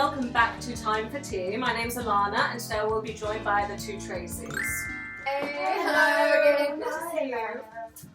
welcome back to Time for Tea. My name's Alana and today we'll be joined by the two Traceys. Hey, hello. Good to see you.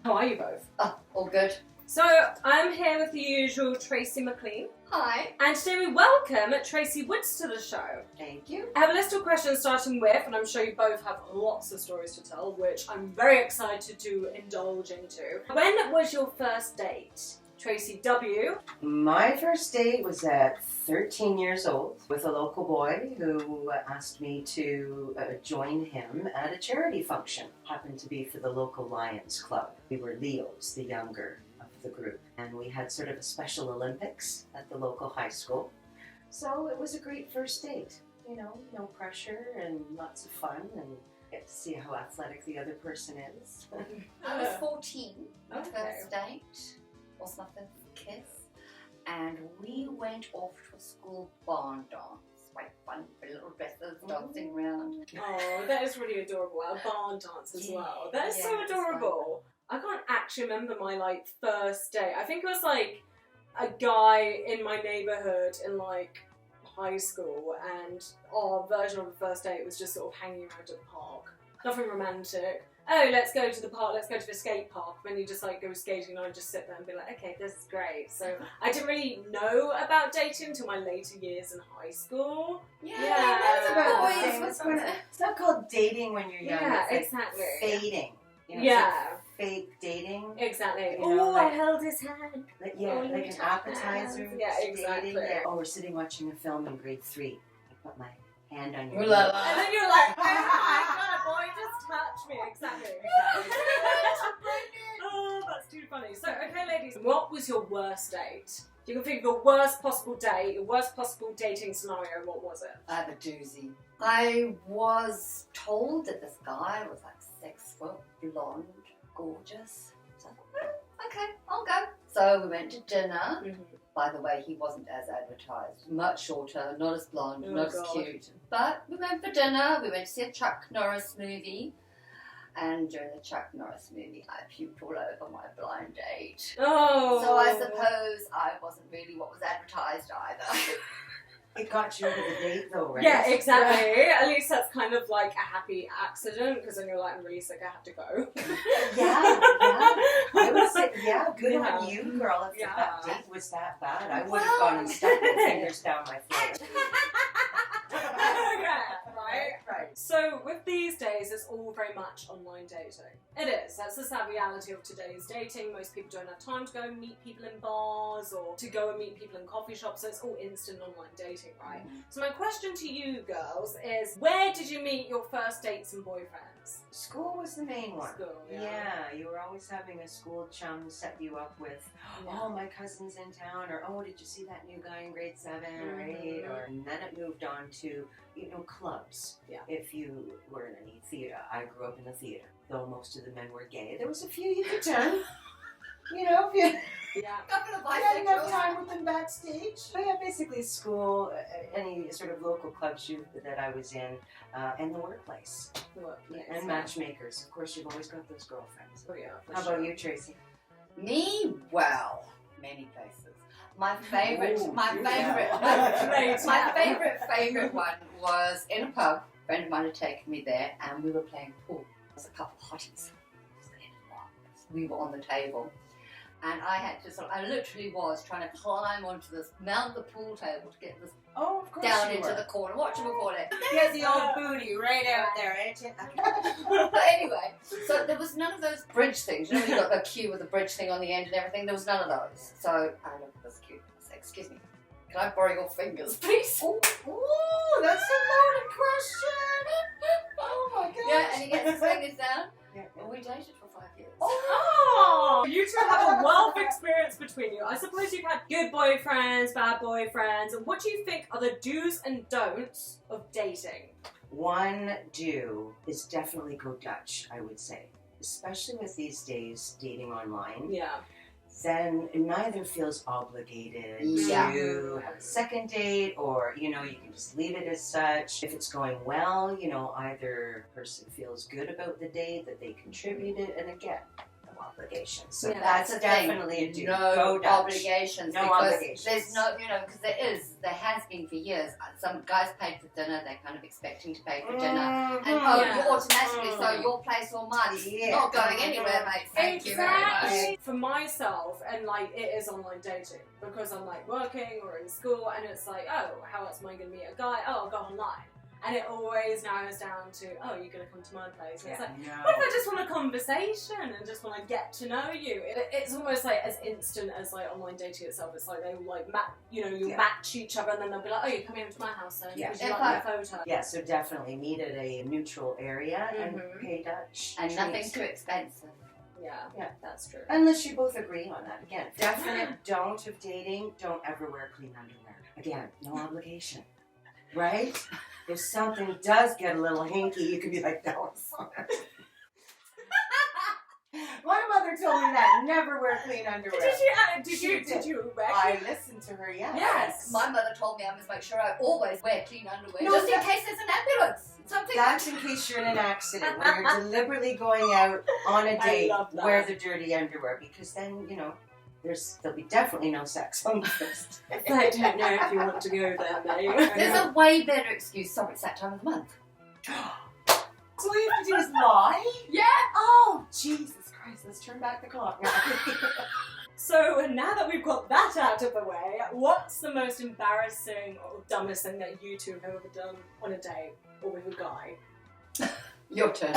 How are you both? Oh, all good. So, I'm here with the usual Tracey McLean. Hi. And today we welcome Tracey Woods to the show. Thank you. I have a list of questions starting with, and I'm sure you both have lots of stories to tell, which I'm very excited to indulge into. When was your first date? Tracey W. My first date was at 13 years old with a local boy who asked me to join him at a charity function. Happened to be for the local Lions Club. We were Leos, the younger of the group, and we had sort of a special Olympics at the local high school. So it was a great first date. You know, no pressure and lots of fun, and get to see how athletic the other person is. I was 14. My Okay. first date was my first kiss, and we went off to a school barn dance. Quite fun, with little dresses dancing around. Oh, that is really adorable. A barn dance as well. That is so Yeah, it's adorable. I can't actually remember my first date. I think it was a guy in my neighbourhood in high school, and our version of a first date was just sort of hanging around at the park. Nothing romantic. Oh, let's go to the park, let's go to the skate park. Then you just go skating and I just sit there and be like, okay, this is great. So I didn't really know about dating until my later years in high school. Yeah, That's about the boys. same. It's not called dating when you're young. Yeah, it's exactly. Fading. You know, Yeah. It's fake dating. Exactly. You know, I held his hand. Like Only an touch appetizer. hands. Yeah, exactly. Dating. Yeah. Oh, we're sitting watching a film in grade 3. I put my hand on your Ooh la hip. la. And then you're like, oh my god, boy, just touch me. Exactly. Oh, that's too funny. So, okay, ladies, what was your worst date? You can think of your worst possible date, your worst possible dating scenario. What was it? I have a doozy. I was told that this guy was 6 foot, blonde, gorgeous. So I thought, well, okay, I'll go. So we went to dinner. By the way, he wasn't as advertised. Much shorter, not as blonde, Oh, not as God. cute. But we went for dinner. We went to see a Chuck Norris movie. And during the Chuck Norris movie, I puked all over my blind date. Oh. So I suppose I wasn't really what was advertised either. It got you over the date though, right? Yeah, exactly. At least that's kind of a happy accident, because then you're like, I'm really sick, I have to go. Yeah. I would say, good Yeah. on you, girl, if Yeah. that date was that bad. I would have Well- gone and stuck my fingers down my throat. Right. So with these days, it's all very much online dating. It is. That's the sad reality of today's dating. Most people don't have time to go and meet people in bars or to go and meet people in coffee shops. So it's all instant online dating, right? So my question to you girls is, where did you meet your first dates and boyfriends? School was the main one. School, yeah. Yeah, you were always having a school chum set you up with, oh, my cousin's in town, or oh, did you see that new guy in grade 7 or 8? And then it moved on to, clubs. Yeah. If you were in any theatre. I grew up in the theatre, though most of the men were gay. There was a few you could turn. If you Yeah. Couple of had enough bisexuals. time with them backstage. But yeah, basically school, any sort of local club shoot that I was in, and the workplace. And matchmakers. Of course, you've always got those girlfriends. Oh yeah. How about you, Tracy? Me? Well, many places. My favorite Ooh, one was in a pub. A friend of mine had taken me there, and we were playing pool. There was a couple of hotties. We were on the table, and I literally was trying to climb onto this, mount the pool table to get this Oh, of course down you into were. the corner. Whatchamacallit it? Get the old booty right out there, ain't you? But anyway, so there was none of those bridge things. You know, you got the cue with the bridge thing on the end and everything. There was none of those. So I looked at this cute. I said, "Excuse me, can I borrow your fingers, please?" Ooh, that's a loaded question. Oh my gosh. Yeah, and he gets his fingers down, Yeah. and we dated for 5 years. Oh, you two have a wealth of experience between you. I suppose you've had good boyfriends, bad boyfriends. And what do you think are the do's and don'ts of dating? One do is definitely go Dutch, I would say. Especially with these days dating online. Yeah. Then neither feels obligated Yeah. to have a second date, or you can just leave it as such. If it's going well, either person feels good about the date, that they contributed, and again, obligations. So Yeah. that's the thing. definitely a do. No Go Dutch. obligations. No because obligations. There's no, because there has been for years. Some guys paid for dinner. They're kind of expecting to pay for dinner, and Yeah. you automatically, so your place or mine, Yeah. not going anywhere, mate. Thank you very much. Exactly. For myself, and like it is online dating because I'm like working or in school, and it's like, oh, how else am I going to meet a guy? Oh, I'll go online. And it always narrows down to, oh, you're going to come to my place. And it's like, what if I just want a conversation and just want to get to know you? It's almost like as instant as like online dating itself. It's like they will like you match each other, and then they'll be like, oh, you're coming over to my house, and would you like my photo? Yeah, so definitely meet at a neutral area and pay Dutch. And nothing treats. too expensive. Yeah, that's true. Unless you both agree on that. Again, definite don't of dating, don't ever wear clean underwear. Again, no obligation. Right? If something does get a little hinky, you can be like, no, I'm sorry. My mother told me that. Never wear clean underwear. Did you I listened to her, yes. Yes. My mother told me I must make sure I always wear clean underwear, No, just in case there's an ambulance. Something. That's in case you're in an accident, when you're deliberately going out on a date, love that. wear the dirty underwear, because then, there'll be definitely no sex on the first day. I don't know if you want to go there, mate. There's a way better excuse. Sorry, it's that time of the month. So all you have to do is lie? Yeah. Oh, Jesus Christ, let's turn back the clock now. So now that we've got that out of the way, what's the most embarrassing or dumbest thing that you two have ever done on a date or with a guy? Your turn.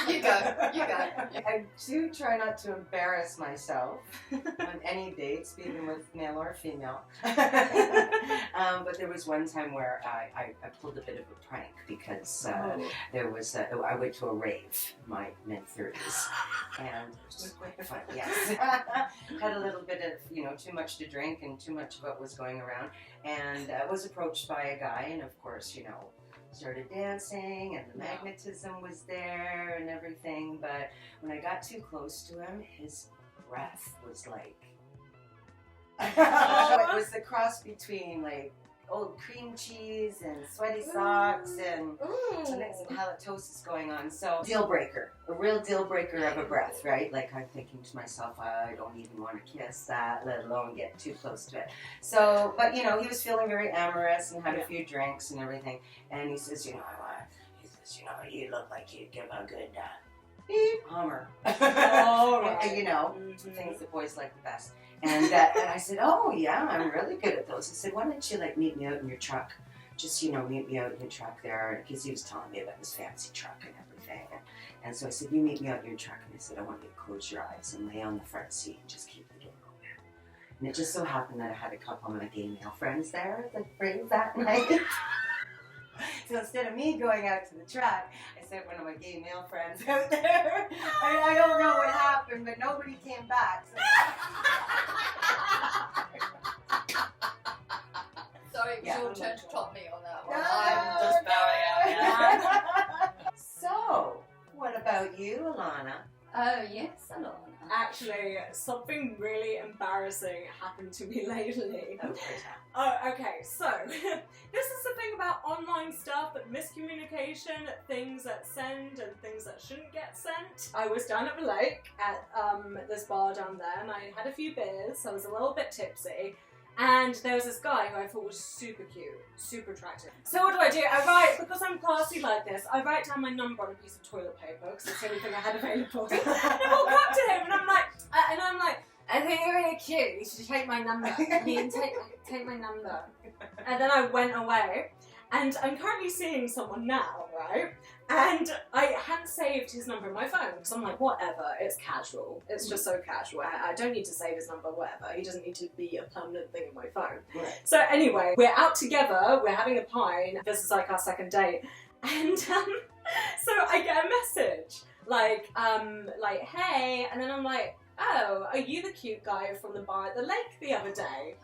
You go. I do try not to embarrass myself on any dates, even with male or female. But there was one time where I pulled a bit of a prank because there was I went to a rave in my mid-30s, and it was just quite fun. Yes, had a little bit of too much to drink, and too much of what was going around, and was approached by a guy, and of course started dancing, and the magnetism was there and everything, but when I got too close to him, his breath was like it was the cross between like old cream cheese and sweaty socks and some halitosis going on. So a real deal breaker of a breath, right? Like I'm thinking to myself, I don't even want to kiss that, let alone get too close to it. So, but he was feeling very amorous and had a few drinks and everything. And he says, you look like you'd give a good beep Hummer. All right. Things the boys like the best. And I said, oh yeah, I'm really good at those. I said, why don't you meet me out in your truck? Just meet me out in your truck there, because he was telling me about his fancy truck and everything. And so I said, you meet me out in your truck, and I said, I want you to close your eyes and lay on the front seat and just keep the door open. And it just so happened that I had a couple of my gay male friends there at the rave that night. So instead of me going out to the truck, I sent one of my gay male friends out there. I don't know what happened, but nobody came back. So. Sorry, it was your turn to top me on that one. No, I'm just bowing out. So, what about you, Alana? Oh, yes, Alana. Actually, something really embarrassing happened to me lately. Okay, so this is the thing about online stuff, but miscommunication, things that send and things that shouldn't get sent. I was down at the lake at this bar down there, and I had a few beers, so I was a little bit tipsy. And there was this guy who I thought was super cute, super attractive. So what do? Because I'm classy like this, I write down my number on a piece of toilet paper, because it's the only thing I had available. And I walk up to him, and I'm like, I think you're really cute, you should take my number. You can take my number. And then I went away, and I'm currently seeing someone now, right? And I hadn't saved his number in my phone, because I'm like, whatever, it's casual. It's just so casual. I don't need to save his number, whatever. He doesn't need to be a permanent thing in my phone. Right. So anyway, we're out together, we're having a pint. This is like our second date. And so I get a message, like, hey, and then I'm like, oh, are you the cute guy from the bar at the lake the other day?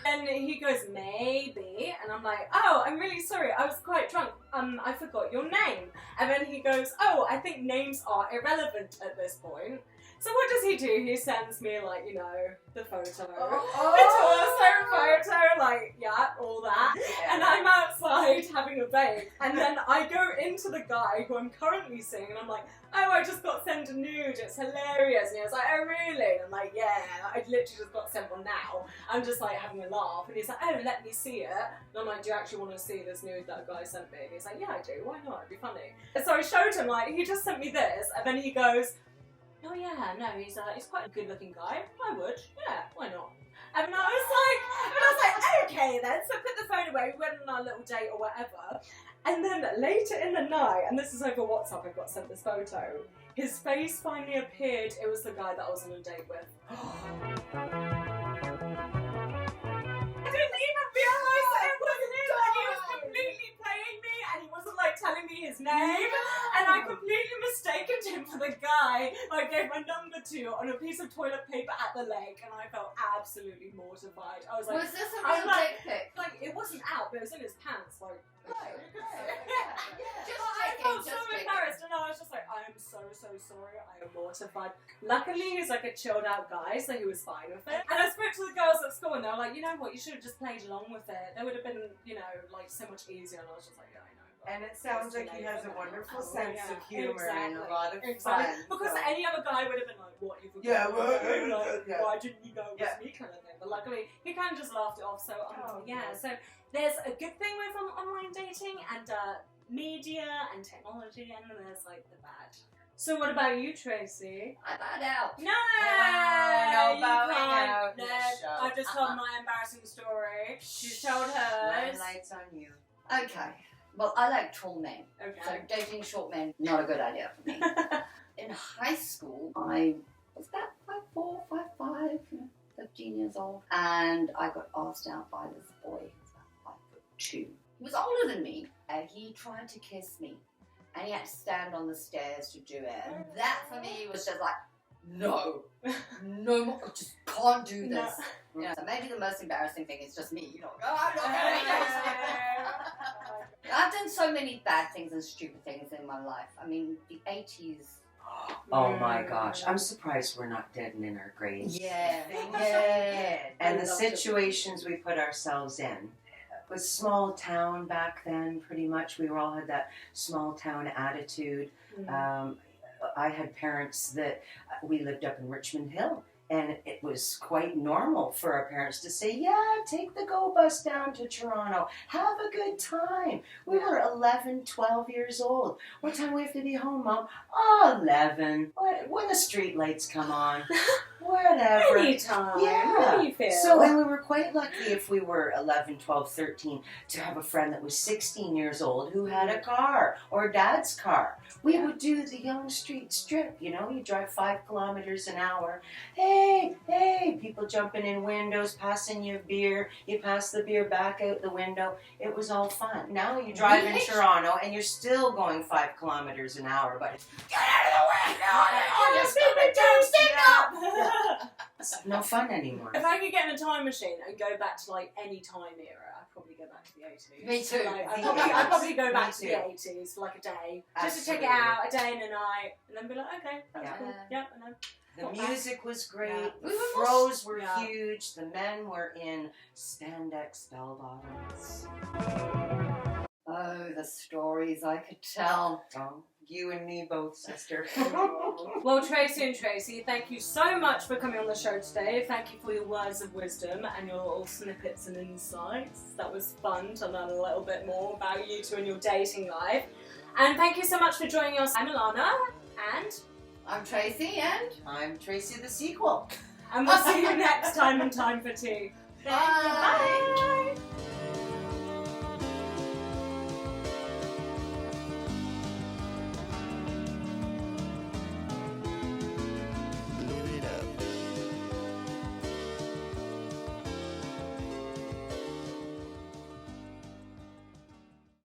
And he goes, maybe. And I'm like, oh, I'm really sorry, I was quite drunk. I forgot your name. And then he goes, oh, I think names are irrelevant at this point. So what does he do? He sends me, like, you know, the photo. The Oh. torso photo, like, yeah, all that. Yeah. And I'm outside having a vape. And then I go into the guy who I'm currently seeing, and I'm like, oh, I just got sent a nude. It's hilarious. And he was like, oh, really? And I'm like, yeah, I literally just got sent one now. I'm just, like, having a laugh. And he's like, oh, let me see it. And I'm like, do you actually want to see this nude that guy sent me? And he's like, yeah, I do. Why not? It'd be funny. And so I showed him, like, he just sent me this. And then he goes, oh yeah, no, he's quite a good-looking guy. I would, yeah, why not? And I was like, okay then. So I put the phone away. We went on our little date or whatever. And then later in the night, and this is over WhatsApp, I got sent this photo. His face finally appeared. It was the guy that I was on a date with. I didn't even realise that it wasn't him. Like, he was completely playing me, and he wasn't like telling me his name. And I completely mistaken him for the guy I gave my number to on a piece of toilet paper at the lake, and I felt absolutely mortified. I was like, Was this a real dick pic? like it wasn't out, but it was in his pants. Like, Just I checking, felt just so checking. embarrassed, and I was just like, I am so sorry. I am mortified. Luckily, he's like a chilled out guy, so he was fine with it. And I spoke to the girls at school, and they were like, you know what, you should have just played along with it. That would have been, you know, like so much easier. And I was just like, yeah, I know. And it sounds like he has a wonderful sense yeah, of humor and a exactly. lot of Exactly. fun. Because so- any other guy would have been like, what, you forgot? Yeah, Like, yeah. why didn't you go with Yeah. me kind of thing? But luckily, he kind of just laughed it off. So, Oh, yeah. good. So there's a good thing with online dating and media and technology, and then there's like the bad. So what about you, Tracy? I bowed out. No, no you bowing can't. out. No, Show. I've just told my embarrassing story. She's told hers. Lights on you. Okay. Well, I like tall men. So Okay. dating short men, not a good idea for me. In high school, I was about 5'4", 5'5", 15 years old. And I got asked out by this boy who was about 5'2". He was older than me. He tried to kiss me. And he had to stand on the stairs to do it. And that for me was just like, no. No more. I just can't do this. No. You know, so maybe the most embarrassing thing is just me. You know, I'm not going to I've done so many bad things and stupid things in my life. I mean, the 80s. Oh my gosh, I'm surprised we're not dead and in our graves. Yeah. And the situations we put ourselves in. It was small town back then, pretty much. We all had that small town attitude. I had parents that we lived up in Richmond Hill, and it was quite normal for our parents to say, yeah, take the go bus down to Toronto, have a good time. We were 11, 12 years old. What time do we have to be home, Mom? Oh, 11. When the street lights come on. Whatever. Anytime. Yeah. How do you feel? So, and we were quite lucky if we were 11, 12, 13 to have a friend that was 16 years old who had a car or Dad's car. We would do the Yonge Street Strip, you know, you drive 5 kilometers an hour. Hey, people jumping in windows, passing you beer. You pass the beer back out the window. It was all fun. Now you drive in Toronto and you're still going 5 kilometers an hour, but get out of the window! Oh, just It's no fun anymore. If I could get in a time machine and go back to like any time era, I'd probably go back to the 80s. Me too. Like, Me I'd probably go Me back to too. the 80s for like a day. Just to check Absolutely. it out, a day and a night, and then be like, okay, that's Yeah. cool. Yep, I know. The music was great. Yeah. The We were throws were Yeah. huge. The men were in spandex bell bottoms. Oh, the stories I could tell. Oh, you and me both, sister. Well, Tracy and Tracy, thank you so much for coming on the show today. Thank you for your words of wisdom and your little snippets and insights. That was fun to learn a little bit more about you two and your dating life. And thank you so much for joining us. I'm Alana, and I'm Tracy, and I'm Tracy the sequel. we'll see you next time in Time for Tea. Bye. Bye.